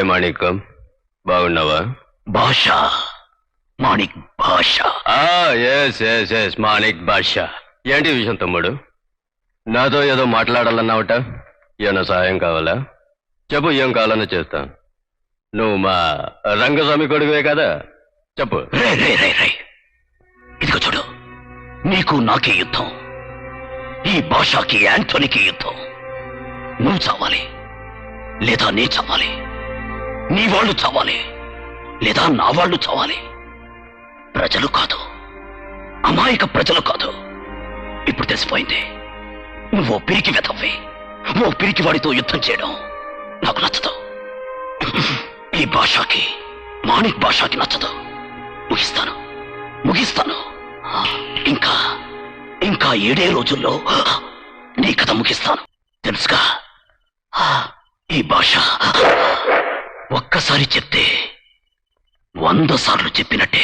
Hi మాణిక్యం, బాగున్నావా? భాష మాణిక్ భాష. ఎస్ ఎస్ ఎస్ మాణిక్ భాష. ఏంటి విషయం తమ్ముడు? నాతో ఏదో మాట్లాడాలన్నావట. ఏమైనా సహాయం కావాలా? చెప్పు, ఏం కావాలన్నా చేస్తాను. నువ్వు మా రంగస్వామి కొడుకువే కదా, చెప్పు. రే రే రే రే, ఇదిగో చూడు, నీకు నాకే యుద్ధం, ఈ భాషకి యాంటోనీకి యుద్ధం. నువ్వు చావాలి లేదా నీ చావాలి, నీ వాళ్ళు చావాలి లేదా నా వాళ్ళు చావాలి. ప్రజలు కాదు, అమాయక ప్రజలు కాదు. ఇప్పుడు తెలిసిపోయింది, నువ్వు పిరికి వెతవ్వి. ఓ పిరికి వాడితో యుద్ధం చేయడం నాకు నచ్చదు. ఈ భాషకి, మాణిక్ భాషకి నచ్చదు. ముగిస్తాను ముగిస్తాను. ఇంకా ఇంకా 7 రోజుల్లో నీ కథ ముగిస్తాను, తెలుసుగా. ఈ భాష ఒక్కసారి చెప్తే 100 సార్లు చెప్పినట్టే.